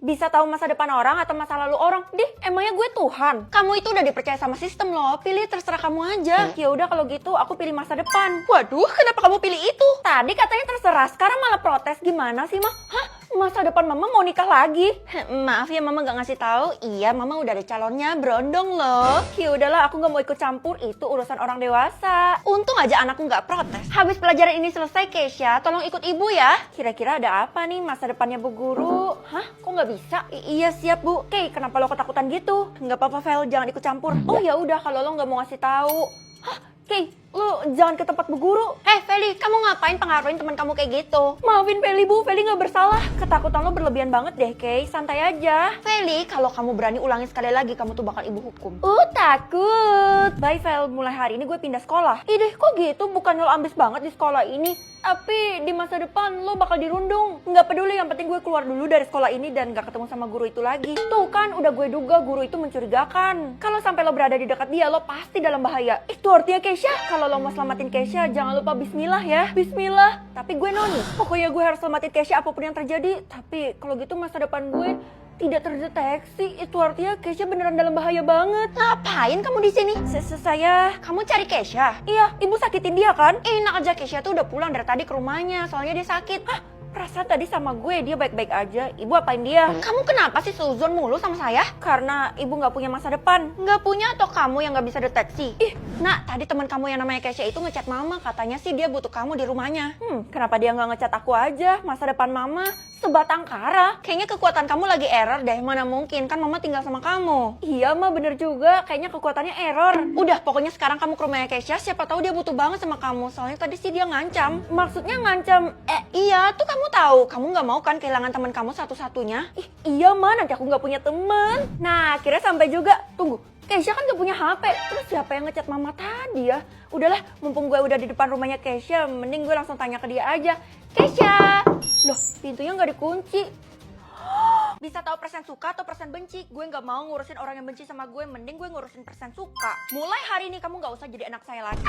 Bisa tahu masa depan orang atau masa lalu orang? Dih, emangnya gue Tuhan? Kamu itu udah dipercaya sama sistem loh. Pilih terserah kamu aja. Ya udah kalau gitu aku pilih masa depan. Waduh, kenapa kamu pilih itu? Tadi katanya terserah, sekarang malah protes. Gimana sih, Mah? Hah? Masa depan mama mau nikah lagi? Maaf ya mama gak ngasih tahu. Iya, mama udah ada calonnya, berondong loh. Ya udahlah, aku gak mau ikut campur, itu urusan orang dewasa. Untung aja anakku gak protes. Habis pelajaran ini selesai, Keisha, tolong ikut ibu ya. Kira-kira ada apa nih masa depannya Bu Guru? Hah? Kok gak bisa? Iya siap Bu. Kay, kenapa lo ketakutan gitu? Gak apa-apa Vel, jangan ikut campur. Oh ya udah kalau lo gak mau ngasih tahu. Hah? Kay, lu jangan ke tempat Bu Guru. Feli, kamu ngapain pengaruhin teman kamu kayak gitu? Maafin Feli Bu, Feli nggak bersalah. Ketakutan lo berlebihan banget deh, Kay. Santai aja. Feli, kalau kamu berani ulangin sekali lagi, kamu tuh bakal ibu hukum. Takut. Bye, Fel. Mulai hari ini gue pindah sekolah. Ih deh, kok gitu? Bukannya lo ambis banget di sekolah ini? Tapi di masa depan lo bakal dirundung. Nggak peduli, yang penting gue keluar dulu dari sekolah ini dan gak ketemu sama guru itu lagi. Tuh kan, udah gue duga guru itu mencurigakan. Kalau sampai lo berada di dekat dia, lo pasti dalam bahaya. Itu artinya Keisha, kalau lo mau selamatin Keisha, jangan lupa bismillah ya. Bismillah. Tapi gue noni. Pokoknya gue harus selamatin Keisha apapun yang terjadi. Tapi kalau gitu masa depan gue tidak terdeteksi. Itu artinya Keisha beneran dalam bahaya banget. Ngapain kamu di sini? Kamu cari Keisha? Iya, ibu sakitin dia kan? Enak aja, Keisha tuh udah pulang dari tadi ke rumahnya, soalnya dia sakit. Hah? Perasaan tadi sama gue dia baik-baik aja. Ibu apain dia? Kamu kenapa sih seuzon mulu sama saya? Karena ibu gak punya masa depan. Gak punya atau kamu yang gak bisa deteksi? Nak, tadi teman kamu yang namanya Keisha itu ngechat mama. Katanya sih dia butuh kamu di rumahnya. Kenapa dia gak ngechat aku aja? Masa depan mama sebatang kara. Kayaknya kekuatan kamu lagi error deh. Mana mungkin, kan mama tinggal sama kamu. Iya mah, bener juga. Kayaknya kekuatannya error. Udah, pokoknya sekarang kamu ke rumahnya Keisha. Siapa tahu dia butuh banget sama kamu. Soalnya tadi sih dia ngancam. Maksudnya ngancam? Iya, tuh kamu tahu. Kamu gak mau kan kehilangan teman kamu satu-satunya? Iya mah, nanti aku gak punya teman. Nah, akhirnya sampai juga. Tunggu, Keisha kan gak punya HP. Terus siapa yang ngechat mama tadi ya? Udahlah, mumpung gue udah di depan rumahnya Keisha, mending gue langsung tanya ke dia aja. Keisha! Loh, pintunya gak dikunci. Bisa tahu persen suka atau persen benci? Gue gak mau ngurusin orang yang benci sama gue, mending gue ngurusin persen suka. Mulai hari ini kamu gak usah jadi anak saya lagi.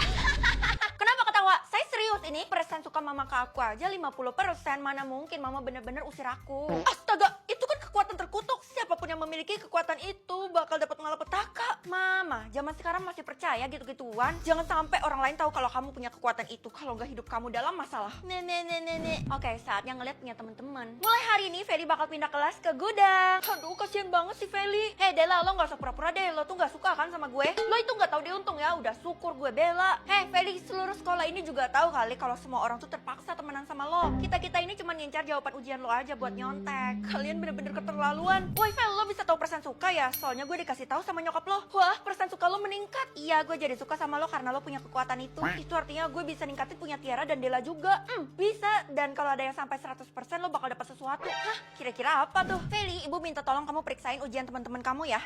Kenapa ketawa? Saya serius ini. Persen suka mama ke aku aja 50%. Mana mungkin mama bener-bener usir aku. Astaga, itu kan kekuatan terkutuk. Siapapun yang memiliki kekuatan itu bakal dapat malapetaka. Mama, zaman sekarang masih percaya gitu-gituan. Jangan sampai orang lain tahu kalau kamu punya kekuatan itu. Kalau nggak hidup kamu dalam masalah. Nenek. Oke, saatnya ngeliat punya teman-teman. Mulai hari ini Feli bakal pindah kelas ke gudang. Aduh, kasihan banget sih Feli. Dela, lo nggak usah pura-pura deh. Lo tuh nggak suka kan sama gue? Lo itu nggak tahu diuntung ya. Udah syukur gue bela. Feli, seluruh sekolah ini juga tahu kali kalau semua orang tuh terpaksa temenan sama lo. Kita ini cuma ngincar jawaban ujian lo aja buat nyontek. Kalian bener-bener keterlaluan. Woi Fel, lo bisa tahu persen suka ya? Soalnya gue dikasih tahu sama nyokap lo. Wah, persen suka lo meningkat. Iya, gue jadi suka sama lo karena lo punya kekuatan itu. Itu artinya gue bisa ningkatin punya Tiara dan Dela juga. Bisa. Dan kalau ada yang sampai 100% lo bakal dapat sesuatu. Hah? Kira-kira apa tuh? Feli, ibu minta tolong kamu periksain ujian teman-teman kamu ya.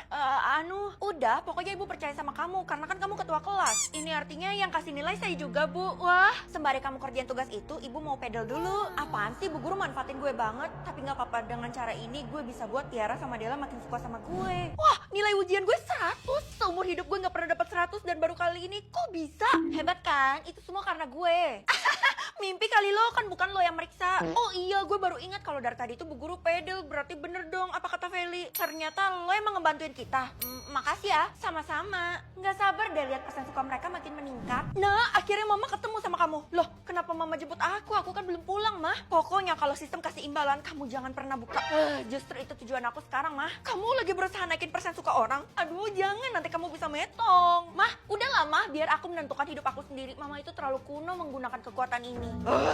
Udah, pokoknya ibu percaya sama kamu karena kan kamu ketua kelas. Ini artinya yang kasih nilai saya juga, Bu. Wah, sembari kamu kerjain tugas itu, ibu mau pedal dulu. Apaan sih, Bu Guru manfaatin gue banget. Tapi gak apa-apa, dengan cara ini gue bisa buat Tiara sama Dela makin suka sama gue. Wah, nilai ujian gue 100. Seumur hidup gue gak pernah dapat 100 dan baru kali ini kok bisa? Hebat kan? Itu semua karena gue. Mimpi kali lo, kan bukan lo yang meriksa. Oh iya, gue baru ingat kalau dari tadi itu Bu Guru pedal. Berarti bener dong apa kata Feli. Ternyata lo emang ngebantuin kita. Makasih ya, sama-sama. Gak sabar deh lihat persen suka mereka makin meningkat. Nah, akhirnya mama ketemu sama kamu. Loh, kenapa mama jemput aku? Aku kan belum pulang, Mah. Pokoknya kalau sistem kasih imbalan, kamu jangan pernah buka. Justru itu tujuan aku sekarang, Mah. Kamu lagi berusaha naikin persen suka orang? Aduh, jangan, nanti kamu bisa metong. Mah, udahlah, Mah. Biar aku menentukan hidup aku sendiri. Mama itu terlalu kuno menggunakan kekuatan ini.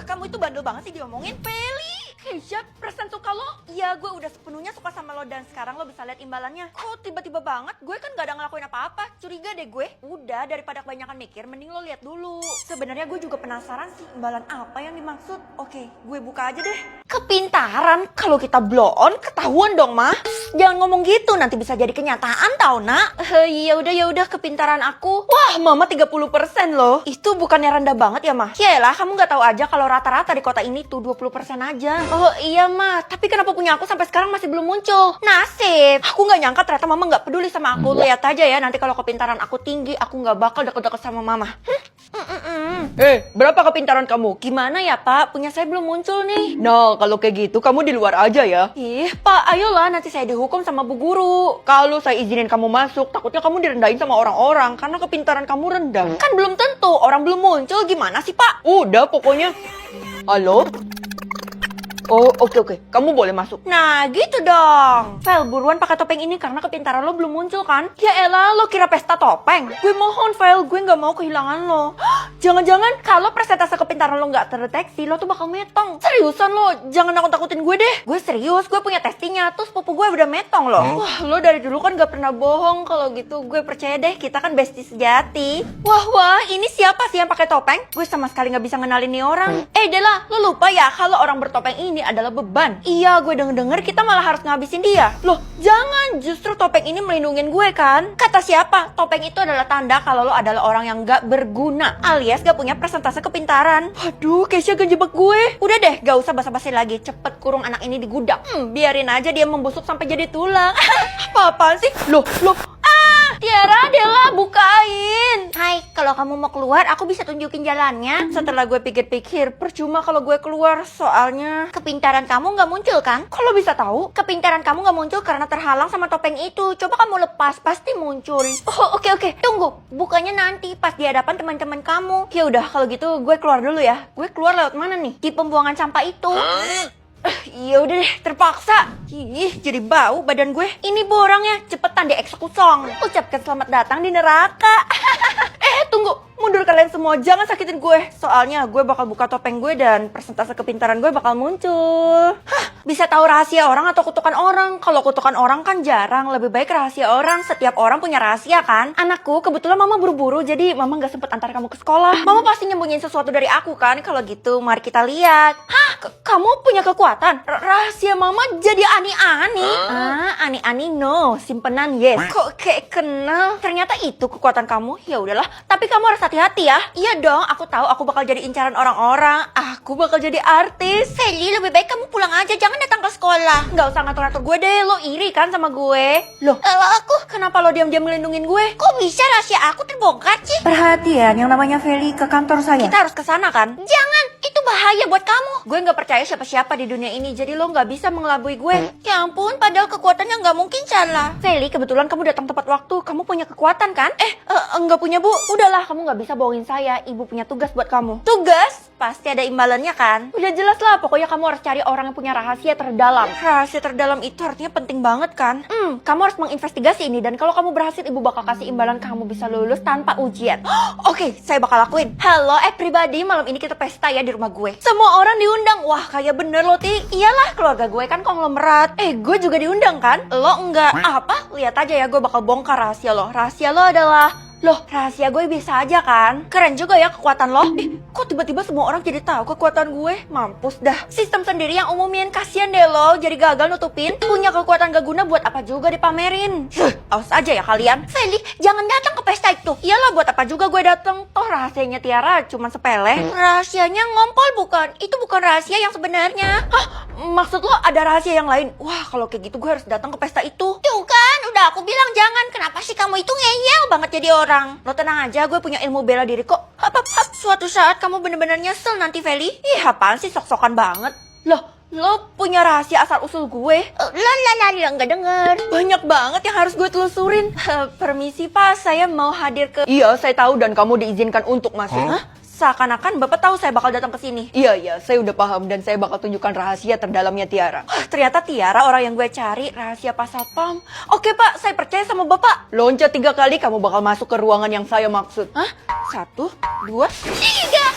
Kamu itu bandel banget sih diomongin. Feli, Keisha, persen suka lo? Iya, gue udah sepenuhnya suka sama lo dan sekarang lo bisa lihat imbalannya. Kok tiba-tiba banget? Gue kan gak ada ngelakuin apa-apa. Curiga deh gue. Udah, daripada kebanyakan mikir, mending lo lihat dulu. Sebenarnya gue juga penasaran sih imbalan apa yang dimaksud. Oke, gue buka aja deh. Kepintaran? Kalau kita blow on, ketahuan dong, Mah. Jangan ngomong gitu, nanti bisa jadi kenyataan tau, Nak. Ya udah kepintaran aku. Wah, Mama 30% loh. Itu bukannya rendah banget ya, Mah? Yaelah, kamu gak tahu aja kalau rata-rata di kota ini tuh 20% aja. Oh iya, Mah. Tapi kenapa punya aku sampai sekarang masih belum muncul? Nasib. Aku gak nyangka ternyata Mama gak peduli sama aku. Lihat aja ya, nanti kalau kepintaran aku tinggi, aku nggak bakal deket-deket sama mama. Berapa kepintaran kamu? Gimana ya Pak, punya saya belum muncul nih. Nah, kalau kayak gitu kamu di luar aja ya. Ih Pak, ayolah nanti saya dihukum sama bu guru. Kalau saya izinin kamu masuk, takutnya kamu direndahin sama orang-orang karena kepintaran kamu rendah. Kan belum tentu, orang belum muncul, gimana sih Pak? Udah pokoknya. Halo? Oh, oke. Kamu boleh masuk. Nah gitu dong. Vel, buruan pakai topeng ini karena kepintaran lo belum muncul kan? Ya elah, lo kira pesta topeng? Gue mohon Vel, gue gak mau kehilangan lo. Jangan-jangan kalau persentase kepintaran lo gak terdeteksi, lo tuh bakal metong. Seriusan lo, jangan nakut-nakutin gue deh. Gue serius, gue punya testingnya, terus pupu gue udah metong lo. Wah, lo dari dulu kan gak pernah bohong. Kalau gitu gue percaya deh, kita kan bestie sejati. Wah, ini siapa sih yang pakai topeng? Gue sama sekali gak bisa ngenalin nih orang. Dela, lo lupa ya kalau orang bertopeng ini adalah beban. Iya, gue denger kita malah harus ngabisin dia. Loh, jangan, justru topeng ini melindungin gue kan? Kata siapa? Topeng itu adalah tanda kalau lo adalah orang yang gak berguna, alias gak punya persentase kepintaran. Aduh, Keisha ngejebak gue. Udah deh, gak usah basa-basi lagi. Cepet kurung anak ini di gudang. Biarin aja dia membusuk sampai jadi tulang. Apa-apaan sih? Loh, Tiara, Dela, bukain. Hai, kalau kamu mau keluar, aku bisa tunjukin jalannya. Setelah gue pikir-pikir, percuma kalau gue keluar, soalnya kepintaran kamu nggak muncul kan? Kalau bisa tahu, kepintaran kamu nggak muncul karena terhalang sama topeng itu. Coba kamu lepas, pasti muncul. Oh, oke. Tunggu, bukannya nanti pas di hadapan teman-teman kamu. Ya udah, kalau gitu gue keluar dulu ya. Gue keluar lewat mana nih? Di pembuangan sampah itu. Ya udah deh, terpaksa. Ih, jadi bau badan gue. Ini borangnya, cepetan dieksekusi. Ucapkan selamat datang di neraka. Tunggu. Mundur kalian semua, jangan sakitin gue. Soalnya gue bakal buka topeng gue dan persentase kepintaran gue bakal muncul. Bisa tahu rahasia orang atau kutukan orang? Kalau kutukan orang kan jarang, lebih baik rahasia orang. Setiap orang punya rahasia kan? Anakku, kebetulan mama buru-buru, jadi mama gak sempet antar kamu ke sekolah. Mama pasti nyembunyiin sesuatu dari aku kan? Kalau gitu, mari kita lihat. Kamu punya kekuatan? Rahasia mama jadi ani-ani? Ani-ani no, simpenan yes. Kok kayak kenal? Ternyata itu kekuatan kamu. Ya udahlah, tapi kamu harus hati-hati ya. Iya dong, aku tahu aku bakal jadi incaran orang-orang. Aku bakal jadi artis. Feli, lebih baik kamu pulang aja, jangan datang ke sekolah. Nggak usah ngatur-ngatur gue deh, lo iri kan sama gue? Loh, aku kenapa lo diam-diam melindungin gue? Kok bisa rahasia aku terbongkar sih? Perhatian, yang namanya Feli ke kantor saya. Kita harus ke sana kan? Jangan, itu bahaya buat kamu. Gue nggak percaya siapa-siapa di dunia ini, jadi lo nggak bisa mengelabui gue. Ya ampun, padahal kekuatannya nggak mungkin salah. Feli, kebetulan kamu datang tepat waktu. Kamu punya kekuatan kan? Nggak punya bu. Udahlah, kamu nggak bisa bohongin saya. Ibu punya tugas buat kamu. Tugas? Pasti ada imbalannya kan? Udah jelas lah, pokoknya kamu harus cari orang yang punya rahasia terdalam. Rahasia terdalam itu artinya penting banget kan? Kamu harus menginvestigasi ini, dan kalau kamu berhasil, ibu bakal kasih imbalan kamu bisa lulus tanpa ujian. Oke, saya bakal lakuin. Halo everybody, malam ini kita pesta ya di rumah gue. Semua orang diundang. Wah, kayak bener loh, Ti. Iyalah, keluarga gue kan konglomerat. Gue juga diundang kan? Lo enggak. Apa? Lihat aja ya, gue bakal bongkar rahasia lo. Rahasia lo adalah... Loh, rahasia gue bisa aja kan? Keren juga ya kekuatan lo. Kok tiba-tiba semua orang jadi tahu kekuatan gue? Mampus dah. Sistem sendiri yang umumin, kasian deh lo. Jadi gagal nutupin. Punya kekuatan gak guna buat apa juga dipamerin. Awas aja ya kalian. Feli, jangan datang ke pesta itu. Iyalah, buat apa juga gue datang? Toh rahasianya Tiara cuma sepele. Rahasianya ngompol bukan? Itu bukan rahasia yang sebenarnya. Maksud lo ada rahasia yang lain? Wah, kalau kayak gitu gue harus datang ke pesta itu. Tuh kan, udah aku bilang jangan. Kenapa sih kamu itu ngeyel banget jadi orang? Lo tenang aja, gue punya ilmu bela diri kok. Suatu saat kamu bener-bener nyesel nanti, Feli. Ih, apaan sih, sok-sokan banget. Lo punya rahasia asal-usul gue? Nggak denger. Banyak banget yang harus gue telusurin. Permisi Pak, saya mau hadir ke... Iya, saya tahu dan kamu diizinkan untuk masuk. Seakan-akan Bapak tahu saya bakal datang ke sini. Iya, saya udah paham dan saya bakal tunjukkan rahasia terdalamnya Tiara. Ternyata Tiara orang yang gue cari, rahasia Pak Satpam. Oke Pak, saya percaya sama Bapak. Loncat 3 kali, kamu bakal masuk ke ruangan yang saya maksud. 1, 2, 3.